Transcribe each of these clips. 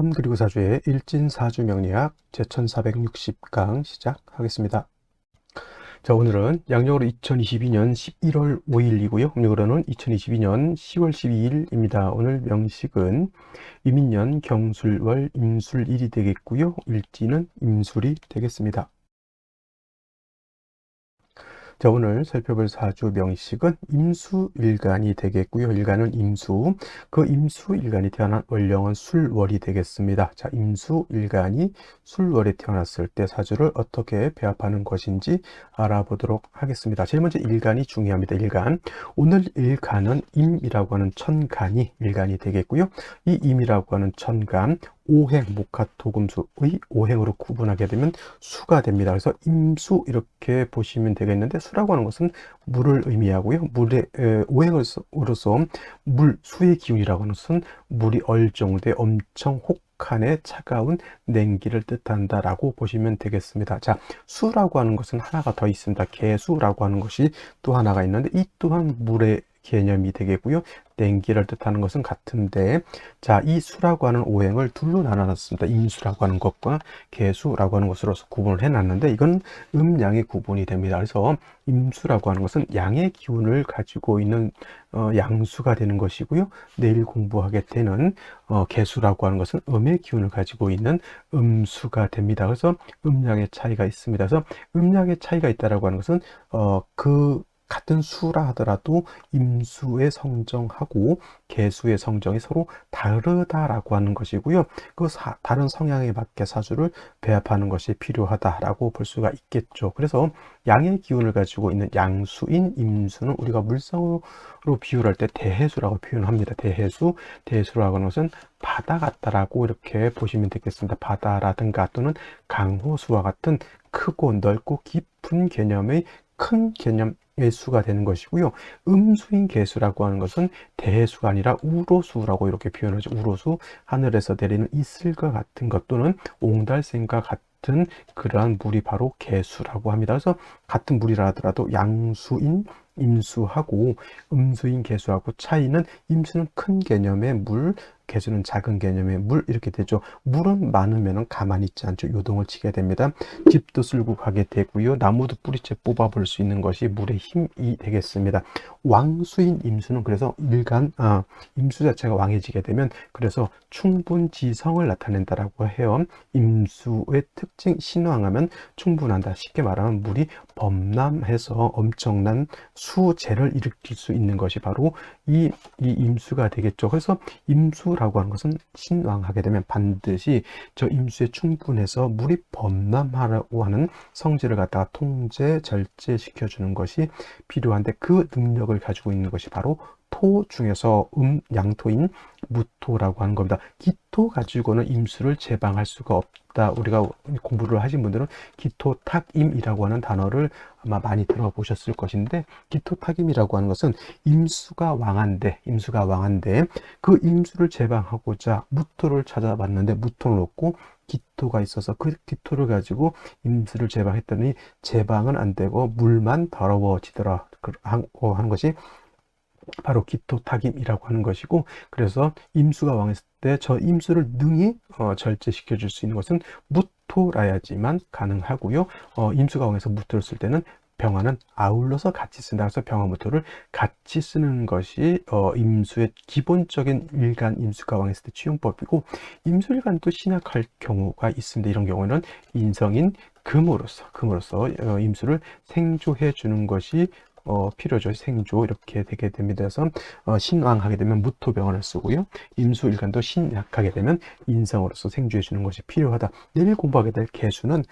그리고 사주의 일진사주 명리학 제1460강 시작하겠습니다. 자, 오늘은 양력으로 2022년 11월 5일이고요. 음력으로는 2022년 10월 12일입니다. 오늘 명식은 이민년 경술월 임술일이 되겠고요. 일지는 임술이 되겠습니다. 자, 오늘 살펴볼 사주 명식은 임수일간이 되겠고요. 일간은 임수, 그 임수일간이 태어난 월령은 술월이 되겠습니다. 자, 임수일간이 술월에 태어났을 때 사주를 어떻게 배합하는 것인지 알아보도록 하겠습니다. 제일 먼저 일간이 중요합니다. 일간. 오늘 일간은 임이라고 하는 천간이 일간이 되겠고요. 이 임이라고 하는 천간, 오행, 목화토금수의 오행으로 구분하게 되면 수가 됩니다. 그래서 임수 이렇게 보시면 되겠는데, 수라고 하는 것은 물을 의미하고요. 물의 오행으로서 물, 수의 기운이라고 하는 것은 물이 얼정돼 엄청 혹한에 차가운 냉기를 뜻한다라고 보시면 되겠습니다. 자, 수라고 하는 것은 하나가 더 있습니다. 개수라고 하는 것이 또 하나가 있는데, 이 또한 물의 개념이 되겠고요. 냉기를 뜻하는 것은 같은데, 자, 이 수라고 하는 오행을 둘로 나눠놨습니다. 임수라고 하는 것과 개수라고 하는 것으로서 구분을 해놨는데, 이건 음양의 구분이 됩니다. 그래서 임수라고 하는 것은 양의 기운을 가지고 있는 양수가 되는 것이고요. 내일 공부하게 되는 개수라고 하는 것은 음의 기운을 가지고 있는 음수가 됩니다. 그래서 음양의 차이가 있습니다. 그래서 음양의 차이가 있다라고 하는 것은 같은 수라 하더라도 임수의 성정하고 개수의 성정이 서로 다르다라고 하는 것이고요. 다른 성향에 맞게 사주를 배합하는 것이 필요하다라고 볼 수가 있겠죠. 그래서 양의 기운을 가지고 있는 양수인 임수는 우리가 물성으로 비유할 때 대해수라고 표현합니다. 대해수라고 하는 것은 바다 같다라고 이렇게 보시면 되겠습니다. 바다라든가 또는 강호수와 같은 크고 넓고 깊은 개념의 큰 개념 수가 되는 것이고요. 음수인 개수라고 하는 것은 대수가 아니라 우로수라고 이렇게 표현하죠. 우로수, 하늘에서 내리는 이슬과 같은 것 또는 옹달샘과 같은 그러한 물이 바로 개수라고 합니다. 그래서 같은 물이라 하더라도 양수인 임수하고 음수인 개수하고 차이는, 임수는 큰 개념의 물, 개수는 작은 개념의 물, 이렇게 되죠. 물은 많으면 가만히 있지 않죠. 요동을 치게 됩니다. 집도 쓸고 가게 되고요. 나무도 뿌리채 뽑아볼 수 있는 것이 물의 힘이 되겠습니다. 왕수인 임수는 그래서 임수 자체가 왕해지게 되면 그래서 충분지성을 나타낸다라고 해요. 임수의 특징, 신왕하면 충분한다. 쉽게 말하면 물이 범람해서 엄청난 수재를 일으킬 수 있는 것이 바로 이 임수가 되겠죠. 그래서 임수라고 하는 것은 신왕하게 되면 반드시 저 임수에 충분해서 물이 범람하라고 하는 성질을 갖다가 통제, 절제시켜주는 것이 필요한데, 그 능력을 가지고 있는 것이 바로 토 중에서 양토인 무토라고 하는 겁니다. 기토 가지고는 임수를 제방할 수가 없다. 우리가 공부를 하신 분들은 기토탁임이라고 하는 단어를 아마 많이 들어보셨을 것인데, 기토탁임이라고 하는 것은 임수가 왕한데 그 임수를 제방하고자 무토를 찾아봤는데 무토는 없고 기토가 있어서 그 기토를 가지고 임수를 제방했더니 제방은 안 되고 물만 더러워지더라 하는 것이 바로 기토탁임이라고 하는 것이고, 그래서 임수가 왕했을 때 저 임수를 능히 절제시켜 줄 수 있는 것은 무토라야지만 가능하고요. 임수가 왕해서 무토를 쓸 때는 병화는 아울러서 같이 쓴다. 그래서 병화 무토를 같이 쓰는 것이 임수의 기본적인 일간, 임수가 왕했을 때 취용법이고, 임수일간도 신약할 경우가 있습니다. 이런 경우는 인성인 금으로서 임수를 생조해 주는 것이 필요죠. 생조 이렇게 되게 됩니다. 그래서 신왕하게 되면 무토병원을 쓰고요. 임수일간도 신약하게 되면 인성으로서 생조해 주는 것이 필요하다. 내일 공부하게 될 개수는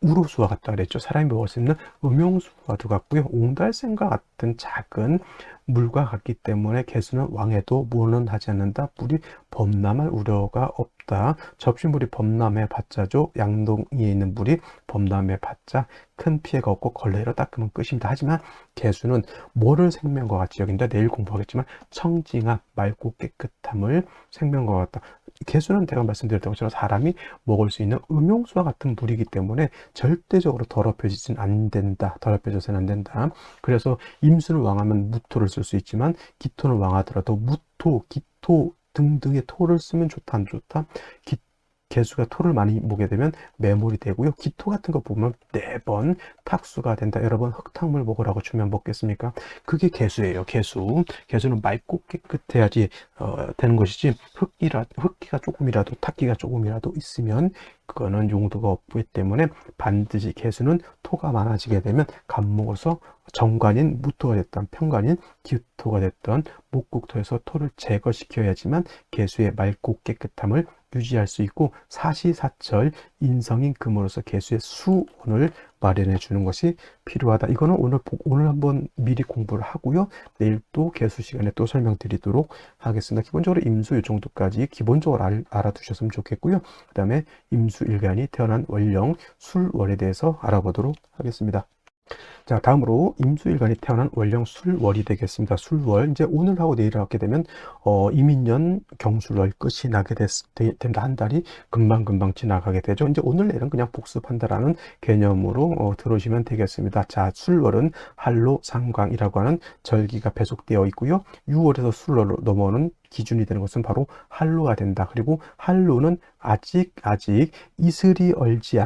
우로수와 같다 그랬죠. 사람이 먹을 수 있는 음용수와도 같고요. 옹달샘과 같은 작은 물과 같기 때문에 개수는 왕해도 무는 하지 않는다. 물이 범람할 우려가 없다. 접시물이 범람해 봤자죠. 양동이에 있는 물이 범람해 봤자 큰 피해가 없고 걸레로 닦으면 끝입니다. 하지만 개수는 뭐를 생명과 같이 여긴다. 내일 공부하겠지만 청징함, 맑고 깨끗함을 생명과 같다. 개수는 제가 말씀드렸던 것처럼 사람이 먹을 수 있는 음용수와 같은 물이기 때문에 절대적으로 더럽혀지진 안 된다. 더럽혀져서는 안 된다. 그래서 임수를 왕하면 무토를 쓸 수 있지만 기토를 왕하더라도 무토, 기토 등등의 토를 쓰면 좋다, 안 좋다? 개수가 토를 많이 모게 되면 매몰이 되고요. 기토 같은 거 보면 4번 탁수가 된다. 여러분 흙탕물 먹으라고 주면 먹겠습니까? 그게 개수예요. 개수. 개수는 맑고 깨끗해야지 되는 것이지 흙기가 조금이라도 탁기가 조금이라도 있으면 그거는 용도가 없기 때문에 반드시 개수는 토가 많아지게 되면 갑목에서 정관인 무토가 됐던 편관인 기토가 됐던 목국토에서 토를 제거시켜야지만 개수의 맑고 깨끗함을 유지할 수 있고 사시사철 인성인 금으로서 개수의 수온을 마련해 주는 것이 필요하다. 이거는 오늘 한번 미리 공부를 하고요. 내일 또 개수 시간에 또 설명드리도록 하겠습니다. 기본적으로 임수 이 정도까지 기본적으로 알아두셨으면 좋겠고요. 그 다음에 임수일간이 태어난 원령 술월에 대해서 알아보도록 하겠습니다. 자, 다음으로 임수일간이 태어난 원령 술월이 되겠습니다. 술월, 이제 오늘하고 내일 하게 되면 이민년 경술월 끝이 나게 된다. 한 달이 금방금방 지나가게 되죠. 이제 오늘 내일은 그냥 복습한다라는 개념으로 들어오시면 되겠습니다. 자, 술월은 한로 상광이라고 하는 절기가 배속되어 있고요. 6월에서 술월로 넘어오는 기준이 되는 것은 바로 한로가 된다. 그리고 한로는 아직 이슬이 얼지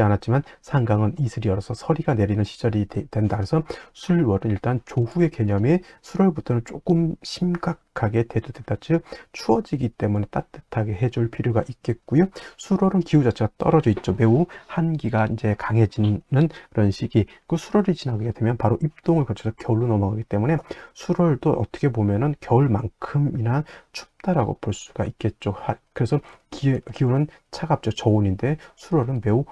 않았지만 상강은 이슬이 얼어서 서리가 내리는 시절이 된다. 그래서 술월은 일단 조후의 개념이 술월부터는 조금 심각하게 대두된다. 즉 추워지기 때문에 따뜻하게 해줄 필요가 있겠고요. 술월은 기후 자체가 떨어져 있죠. 매우 한기가 이제 강해지는 그런 시기. 그 술월이 지나게 되면 바로 입동을 거쳐서 겨울로 넘어가기 때문에 술월도 어떻게 보면은 겨울만큼이나 춥다라고 볼 수가 있겠죠. 그래서 기온은 차갑죠. 저온인데 술월은 매우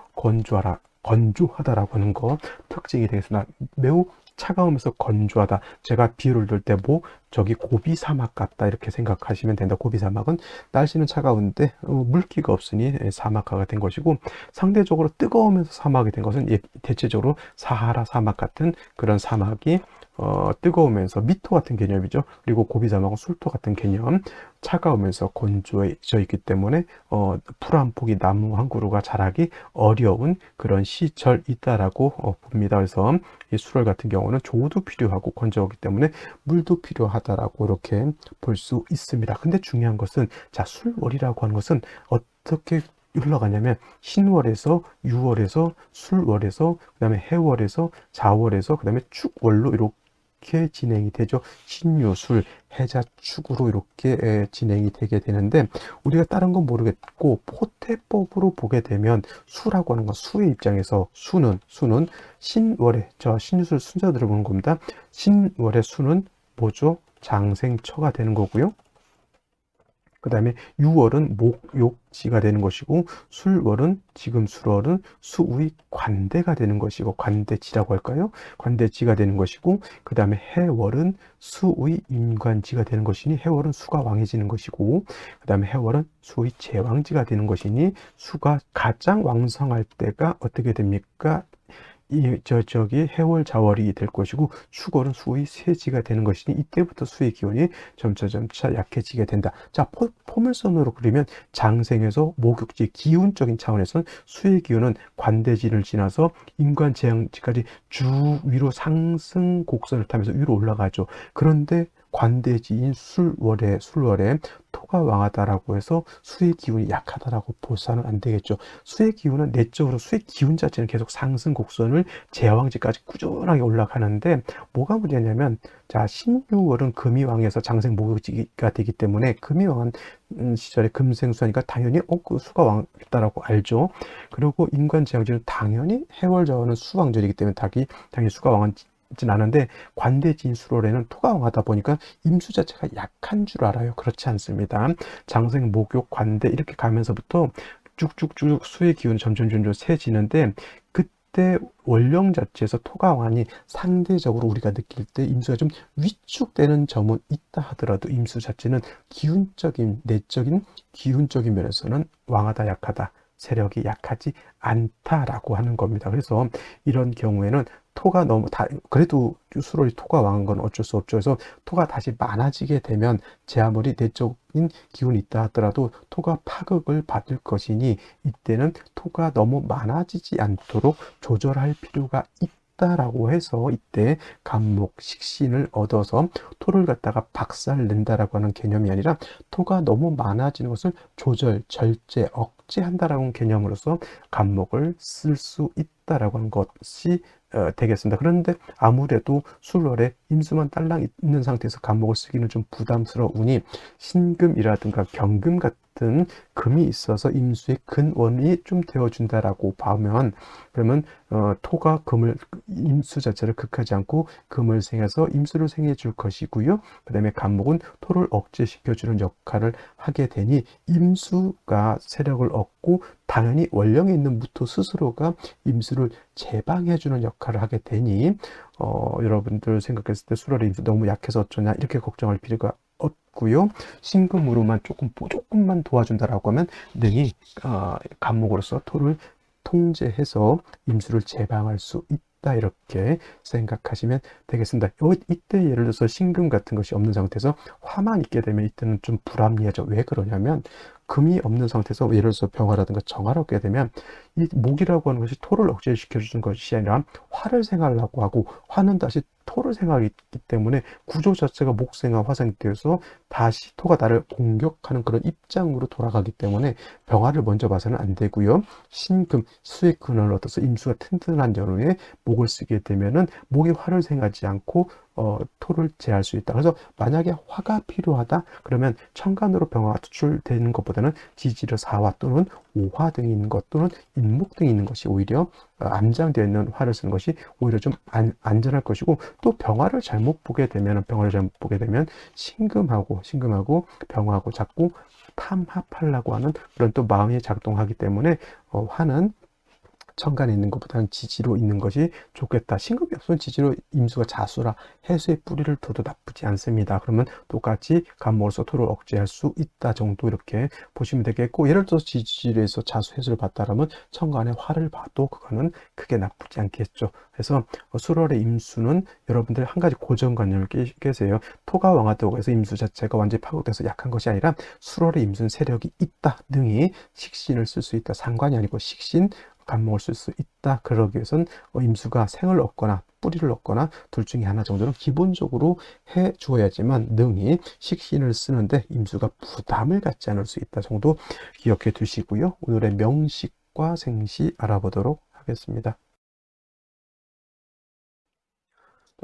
건조하다라고 하는 거 특징이 되겠습니다. 매우 차가우면서 건조하다. 제가 비유를 들 때 저기 고비 사막 같다 이렇게 생각하시면 된다. 고비 사막은 날씨는 차가운데 물기가 없으니 사막화가 된 것이고, 상대적으로 뜨거우면서 사막이 된 것은 대체적으로 사하라 사막 같은 그런 사막이 뜨거우면서 미토 같은 개념이죠. 그리고 고비 사막은 술토 같은 개념. 차가우면서 건조해져 있기 때문에 풀 한 폭이 나무 한 그루가 자라기 어려운 그런 시절이 있다라고 봅니다. 그래서 이 술월 같은 경우는 조우도 필요하고 건조하기 때문에 물도 필요하다라고 이렇게 볼 수 있습니다. 근데 중요한 것은, 자, 술월이라고 하는 것은 어떻게 흘러가냐면 신월에서 유월에서 술월에서 그다음에 해월에서 자월에서 그다음에 축월로 이렇게 진행이 되죠. 신유술 해자축으로 이렇게 진행이 되게 되는데, 우리가 다른 건 모르겠고 포태법으로 보게 되면 수라고 하는 건 수의 입장에서 수는 신월에 신유술 순서 들어보는 겁니다. 신월의 수는 뭐죠? 장생처가 되는 거고요. 그 다음에 6월은 목욕지가 되는 것이고, 술월은 지금 술월은 수의 관대가 되는 것이고, 관대지라고 할까요? 관대지가 되는 것이고, 그 다음에 해월은 수의 임관지가 되는 것이니 해월은 수가 왕해지는 것이고, 그 다음에 해월은 수의 제왕지가 되는 것이니 수가 가장 왕성할 때가 어떻게 됩니까? 저기 해월 자월이 될 것이고, 축월은 수의 세지가 되는 것이니 이때부터 수의 기운이 점차 약해지게 된다. 자, 포물선으로 그리면 장생에서 목욕지 기운적인 차원에서는 수의 기운은 관대지를 지나서 인관재앙지까지 쭉 위로 상승 곡선을 타면서 위로 올라가죠. 그런데 관대지인 술월에 토가 왕하다라고 해서 수의 기운이 약하다라고 보서는 안 되겠죠. 수의 기운은 내적으로 수의 기운 자체는 계속 상승 곡선을 제왕지까지 꾸준하게 올라가는데, 뭐가 문제냐면, 자, 신유월은 금이 왕에서 장생 목욕지가 되기 때문에 금이 왕한 시절에 금생수하니까 당연히 그 수가 왕했다라고 알죠. 그리고 인관재앙지는 당연히 해월 자월은 수왕절이기 때문에 당연히 수가 왕은 않은데, 관대지인 술월에는 토가 왕하다 보니까 임수 자체가 약한 줄 알아요. 그렇지 않습니다. 장생, 목욕, 관대 이렇게 가면서부터 쭉쭉쭉 수의 기운이 점점 세지는데, 그때 원령 자체에서 토가 왕이 상대적으로 우리가 느낄 때 임수가 좀 위축되는 점은 있다 하더라도, 임수 자체는 내적인 기운적인 면에서는 왕하다 약하다, 세력이 약하지 않다라고 하는 겁니다. 그래서 이런 경우에는 토가 그래도 술월이 토가 왕한 건 어쩔 수 없죠. 그래서 토가 다시 많아지게 되면 제 아무리 내적인 기운이 있다 하더라도 토가 파극을 받을 것이니, 이때는 토가 너무 많아지지 않도록 조절할 필요가 있다라고 해서 이때 간목, 식신을 얻어서 토를 갖다가 박살낸다라고 하는 개념이 아니라 토가 너무 많아지는 것을 조절, 절제, 억제한다라는 개념으로서 간목을 쓸 수 있다라고 하는 것이 되겠습니다. 그런데 아무래도 술월에 임수만 딸랑 있는 상태에서 간목을 쓰기는 좀 부담스러우니 신금이라든가 경금 같은 금이 있어서 임수의 근원이 좀 되어준다라고 보면, 그러면 토가 금을, 임수 자체를 극하지 않고 금을 생해서 임수를 생해 줄 것이고요. 그 다음에 간목은 토를 억제시켜주는 역할을 하게 되니 임수가 세력을 얻고 당연히 원령에 있는 무토 스스로가 임수를 제방해주는 역할을 하게 되니 여러분들 생각했을 때 수월의 임수 너무 약해서 어쩌냐 이렇게 걱정할 필요가 없고요. 신금으로만 조금만 도와준다라고 하면 능히 간목으로서 토를 통제해서 임수를 제방할 수 있다, 이렇게 생각하시면 되겠습니다. 이때 예를 들어서 신금 같은 것이 없는 상태에서 화만 있게 되면 이때는 좀 불합리하죠. 왜 그러냐면 금이 없는 상태에서 예를 들어서 병화라든가 정화를 얻게 되면 이 목이라고 하는 것이 토를 억제시켜 주는 것이 아니라 화를 생하려고 하고, 화는 다시 토를 생하기 때문에 구조 자체가 목생화 화생이 되어서 다시 토가 나를 공격하는 그런 입장으로 돌아가기 때문에 병화를 먼저 봐서는 안 되고요. 신금, 수의 근원을 얻어서 임수가 튼튼한 연후에 목을 쓰게 되면은 목이 화를 생하지 않고 토를 제할 수 있다. 그래서 만약에 화가 필요하다 그러면 천간으로 병화가 투출되는 것보다는 지지로 사화 또는 오화 등이 있는 것 또는 인목 등이 있는 것이 오히려 암장되어 있는 화를 쓰는 것이 오히려 좀 안전할 것이고, 또 병화를 잘못 보게 되면 신금하고 병화하고 자꾸 탐합하려고 하는 그런 또 마음이 작동하기 때문에 화는 천간에 있는 것보다는 지지로 있는 것이 좋겠다. 신금이 없으면 지지로 임수가 자수라 해수의 뿌리를 둬도 나쁘지 않습니다. 그러면 똑같이 간목으로서 토를 억제할 수 있다 정도 이렇게 보시면 되겠고, 예를 들어서 지지로에서 자수 해수를 봤다라면 천간에 화를 봐도 그거는 크게 나쁘지 않겠죠. 그래서 수월의 임수는 여러분들 한 가지 고정관념을 깨세요. 토가 왕하다고 해서 임수 자체가 완전히 파괴돼서 약한 것이 아니라 수월의 임수는 세력이 있다 등이 식신을 쓸 수 있다. 상관이 아니고 식신, 간목을 쓸 수 있다. 그러기 위해선 임수가 생을 얻거나 뿌리를 얻거나 둘 중에 하나 정도는 기본적으로 해 주어야지만 능히 식신을 쓰는데 임수가 부담을 갖지 않을 수 있다 정도 기억해 두시고요. 오늘의 명식과 생시 알아보도록 하겠습니다.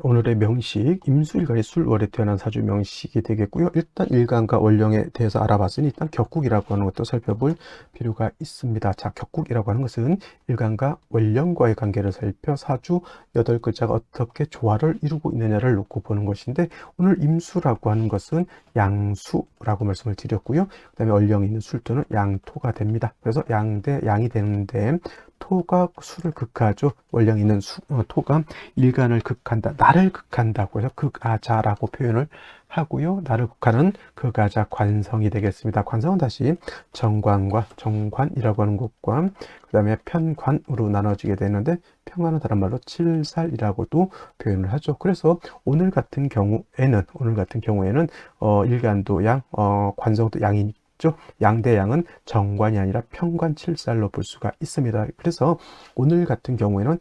오늘의 명식, 임수일간이 술월에 태어난 사주 명식이 되겠고요. 일단 일간과 원령에 대해서 알아봤으니 일단 격국이라고 하는 것도 살펴볼 필요가 있습니다. 자, 격국이라고 하는 것은 일간과 원령과의 관계를 살펴 사주 8글자가 어떻게 조화를 이루고 있느냐를 놓고 보는 것인데, 오늘 임수라고 하는 것은 양수라고 말씀을 드렸고요. 그 다음에 원령에 있는 술토는 양토가 됩니다. 그래서 양대 양이 되는데 토가 수를 극하죠. 원령에 있는 토가 일간을 극한다, 나를 극한다고 해서 극아자라고 표현을 하고요. 나를 극하는 극아자 관성이 되겠습니다. 관성은 다시 정관과 정관이라고 하는 것과 그 다음에 편관으로 나눠지게 되는데, 편관은 다른 말로 칠살이라고도 표현을 하죠. 그래서 오늘 같은 경우에는 일간도 양, 관성도 양이 양대양은 정관이 아니라 편관칠살로 볼 수가 있습니다. 그래서 오늘 같은 경우에는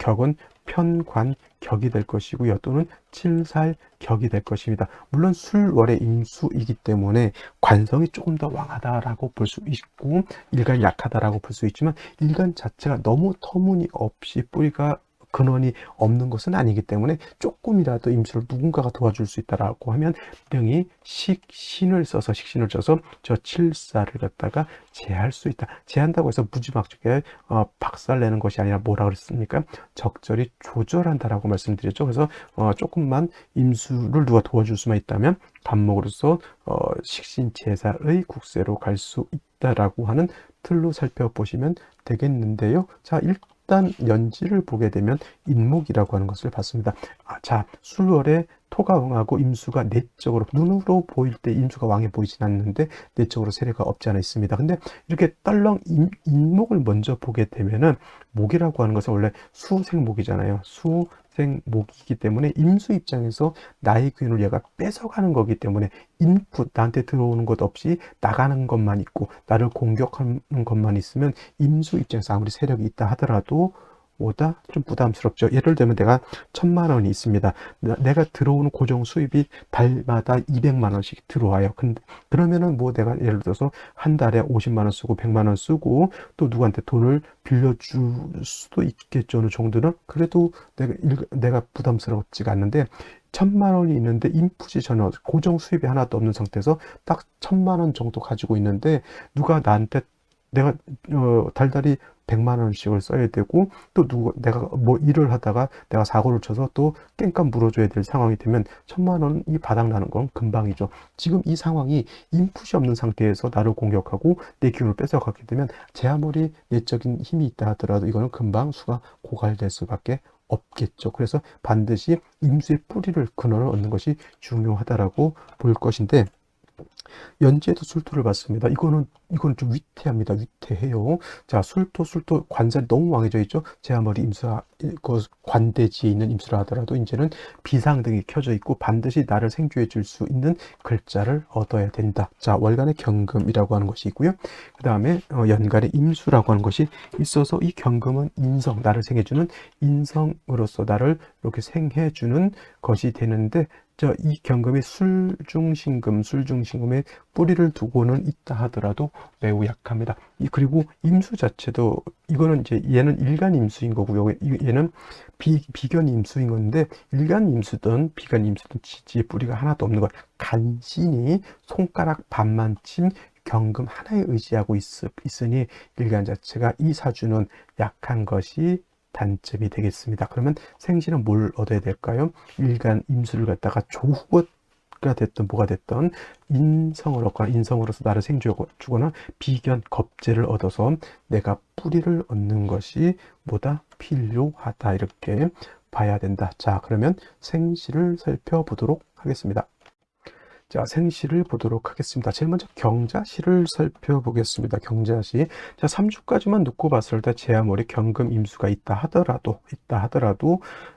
격은 편관격이 될 것이고요. 또는 칠살격이 될 것입니다. 물론 술월의 임수이기 때문에 관성이 조금 더 왕하다라고 볼 수 있고 일간이 약하다라고 볼 수 있지만, 일간 자체가 너무 터무니없이 뿌리가 근원이 없는 것은 아니기 때문에 조금이라도 임수를 누군가가 도와줄 수 있다라고 하면 능히 식신을 써서 저 칠살을 갖다가 제할 수 있다. 제한다고 해서 무지막지하게 박살내는 것이 아니라 뭐라 그랬습니까? 적절히 조절한다라고 말씀드렸죠. 그래서 조금만 임수를 누가 도와줄 수만 있다면 간목으로서 식신 제사의 국세로 갈 수 있다라고 하는 틀로 살펴보시면 되겠는데요. 자, 일단 연지를 보게 되면 인목이라고 하는 것을 봤습니다. 자, 술월에 토가 왕하고 임수가 내적으로, 눈으로 보일 때 임수가 왕해 보이진 않는데 내적으로 세례가 없지 않아 있습니다. 근데 이렇게 떨렁 인목을 먼저 보게 되면은, 목이라고 하는 것은 원래 수생목이잖아요. 수생목이기 때문에 임수 입장에서 나의 기운을 얘가 뺏어가는 거기 때문에 인풋, 나한테 들어오는 것 없이 나가는 것만 있고 나를 공격하는 것만 있으면 임수 입장에서 아무리 세력이 있다 하더라도 뭐다? 좀 부담스럽죠. 예를 들면 내가 1,000만 원이 있습니다. 내가 들어오는 고정 수입이 달마다 200만 원씩 들어와요. 근데 그러면은 뭐 내가 예를 들어서 한 달에 50만 원 쓰고 100만 원 쓰고 또 누구한테 돈을 빌려줄 수도 있겠죠. 어느 정도는. 그래도 내가 부담스럽지가 않는데 1,000만 원이 있는데 인풋이 전혀 고정 수입이 하나도 없는 상태에서 딱 1,000만 원 정도 가지고 있는데 누가 나한테 내가 달달이 100만 원씩을 써야 되고 또 내가 뭐 일을 하다가 내가 사고를 쳐서 또 깽값 물어줘야 될 상황이 되면 1,000만 원이 바닥나는 건 금방이죠. 지금 이 상황이 인풋이 없는 상태에서 나를 공격하고 내 기운을 뺏어가게 되면 제 아무리 내적인 힘이 있다 하더라도 이거는 금방 수가 고갈될 수밖에 없겠죠. 그래서 반드시 임수의 뿌리를 근원을 얻는 것이 중요하다라고 볼 것인데 연지에도 술토를 봤습니다. 이거는 좀 위태합니다. 위태해요. 자, 술토 관살이 너무 왕해져 있죠. 제 아무리 그 관대지에 있는 임수라 하더라도 이제는 비상등이 켜져 있고 반드시 나를 생주해 줄 수 있는 글자를 얻어야 된다. 자, 월간의 경금이라고 하는 것이 있고요. 그 다음에 연간의 임수라고 하는 것이 있어서 이 경금은 인성, 나를 생해주는 인성으로서 나를 이렇게 생해주는 것이 되는데 이 경금이 술중신금의 뿌리를 두고는 있다 하더라도 매우 약합니다. 그리고 임수 자체도 이거는 이제 얘는 일간 임수인 거고요. 얘는 비견 임수인 건데 일간 임수든 비견 임수든 지지의 뿌리가 하나도 없는 것. 간신히 손가락 반만큼 경금 하나에 의지하고 있으니 일간 자체가 이 사주는 약한 것이 단점이 되겠습니다. 그러면 생시는 뭘 얻어야 될까요? 일간 임수를 갖다가 조후가 됐든 뭐가 됐든 인성을 얻거나 인성으로서 나를 생주거나 비견 겁재를 얻어서 내가 뿌리를 얻는 것이 뭐다? 필요하다. 이렇게 봐야 된다. 자, 그러면 생시를 살펴보도록 하겠습니다. 자, 생시를 보도록 하겠습니다. 제일 먼저 경자시를 살펴보겠습니다. 경자시. 자, 3주까지만 놓고 봤을 때 제 아무리 경금 임수가 있다 하더라도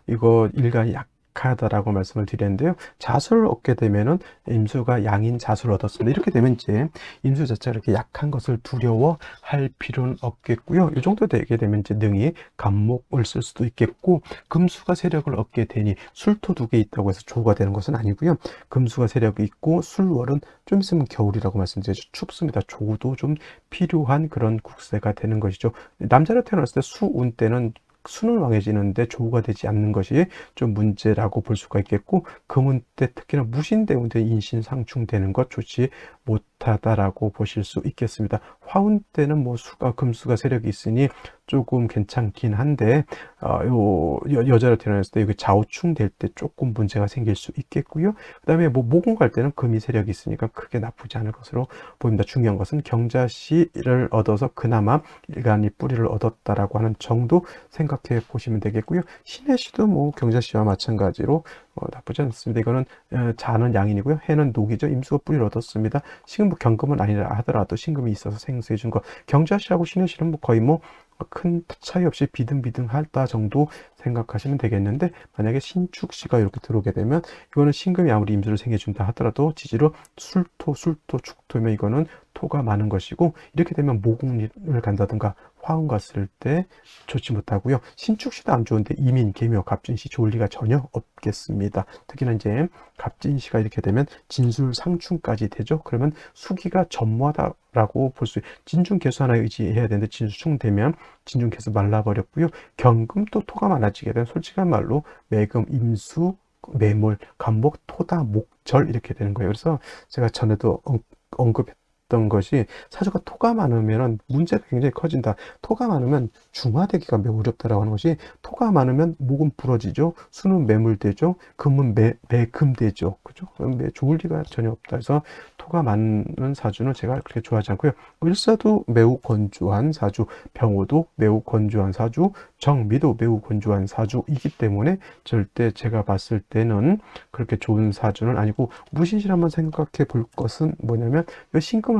이거 일간이 약하다라고 말씀을 드렸는데요. 자수를 얻게 되면은 임수가 양인 자수를 얻었습니다. 이렇게 되면 이제 임수 자체가 이렇게 약한 것을 두려워할 필요는 없겠고요. 이 정도 되게 되면 이제 능히 간목을 쓸 수도 있겠고 금수가 세력을 얻게 되니 술토 2개 있다고 해서 조가 되는 것은 아니고요. 금수가 세력이 있고 술월은 좀 있으면 겨울이라고 말씀드렸죠. 춥습니다. 조도 좀 필요한 그런 국세가 되는 것이죠. 남자로 태어났을 때 수운 때는 수는 왕해지는데 조우가 되지 않는 것이 좀 문제라고 볼 수가 있겠고 금운 때 특히나 무신대운 때 인신상충되는 것 좋지 못하다라고 보실 수 있겠습니다. 화운 때는 뭐 금수가 세력이 있으니 조금 괜찮긴 한데 여자로 태어났을 때 여기 좌우충 될 때 조금 문제가 생길 수 있겠고요. 그 다음에 뭐 모공 갈 때는 금이 세력이 있으니까 크게 나쁘지 않을 것으로 보입니다. 중요한 것은 경자시를 얻어서 그나마 일간이 뿌리를 얻었다라고 하는 정도 생각해 보시면 되겠고요. 신해시도 뭐 경자시와 마찬가지로 나쁘지 않습니다. 이거는 자는 양인이고요. 해는 녹이죠. 임수가 뿌리를 얻었습니다. 신금 경금은 아니라 하더라도 신금이 있어서 생수해 준 것. 경자시하고 신해시는 뭐 거의 뭐 큰 차이 없이 비등비등하다 정도 생각하시면 되겠는데 만약에 신축시가 이렇게 들어오게 되면 이거는 신금이 아무리 임수를 생겨준다 하더라도 지지로 술토, 축토면 이거는 토가 많은 것이고 이렇게 되면 모공을 간다든가 화음 갔을 때 좋지 못하고요. 신축시도 안 좋은데 이민, 계묘, 갑진시 좋을 리가 전혀 없겠습니다. 특히나 이제 갑진시가 이렇게 되면 진술, 상충까지 되죠. 그러면 수기가 전무하다라고 볼 수 진중 개수 하나에 의지해야 되는데 진수충 되면 진중 개수 말라버렸고요. 경금 또 토가 많아지게 되면 솔직한 말로 매금, 임수, 매몰, 간목, 토다, 목절 이렇게 되는 거예요. 그래서 제가 전에도 언급했던 것이 사주가 토가 많으면 문제가 굉장히 커진다. 토가 많으면 중화되기가 매우 어렵다라고 하는 것이 토가 많으면 목은 부러지죠. 수는 매물되죠. 금은 매금되죠. 그죠? 좋을 리가 전혀 없다. 그래서 토가 많은 사주는 제가 그렇게 좋아하지 않고요. 을사도 매우 건조한 사주, 병호도 매우 건조한 사주, 정미도 매우 건조한 사주이기 때문에 절대 제가 봤을 때는 그렇게 좋은 사주는 아니고 무신실 한번 생각해 볼 것은 뭐냐면 이 신금을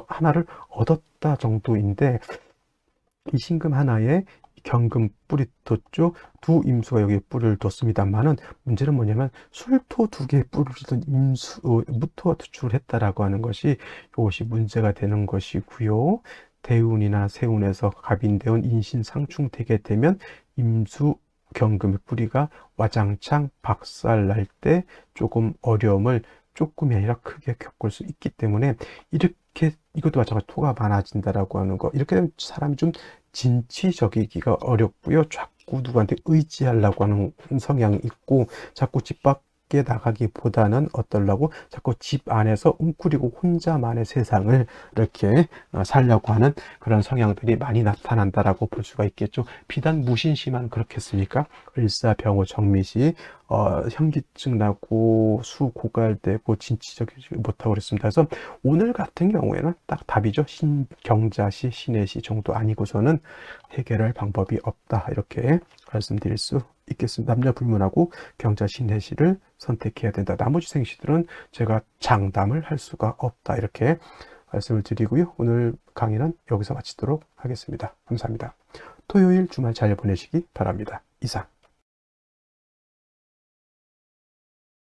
하나를 얻었다 정도인데 이 신금 하나에 경금 뿌리 뒀죠. 두 임수가 여기에 뿌리를 뒀습니다만은 문제는 뭐냐면 술토 2개의 뿌리를 둔 무토가 투출을 했다라고 하는 것이 이것이 문제가 되는 것이고요. 대운이나 세운에서 갑인대운 인신상충되게 되면 임수경금의 뿌리가 와장창 박살날 때 조금 어려움을 조금이 아니라 크게 겪을 수 있기 때문에, 이렇게 이것도 마찬가지로 토가 많아진다라고 하는 거, 이렇게 되면 사람이 좀 진취적이기가 어렵고요. 자꾸 누구한테 의지하려고 하는 성향이 있고, 자꾸 집 밖에 나가기보다는 어떠려고 자꾸 집 안에서 웅크리고 혼자만의 세상을 이렇게 살려고 하는 그런 성향들이 많이 나타난다라고 볼 수가 있겠죠. 비단 무신시만 그렇겠습니까? 을사병호 정미시 현기증 나고 수 고갈되고 진취적이지 못하고 그랬습니다. 그래서 오늘 같은 경우에는 딱 답이죠. 신경자시, 신해시 정도 아니고서는 해결할 방법이 없다, 이렇게 말씀드릴 수 있겠습니다. 남녀 불문하고 경자, 신해시를 선택해야 된다. 나머지 생시들은 제가 장담을 할 수가 없다, 이렇게 말씀을 드리고요. 오늘 강의는 여기서 마치도록 하겠습니다. 감사합니다. 토요일 주말 잘 보내시기 바랍니다. 이상.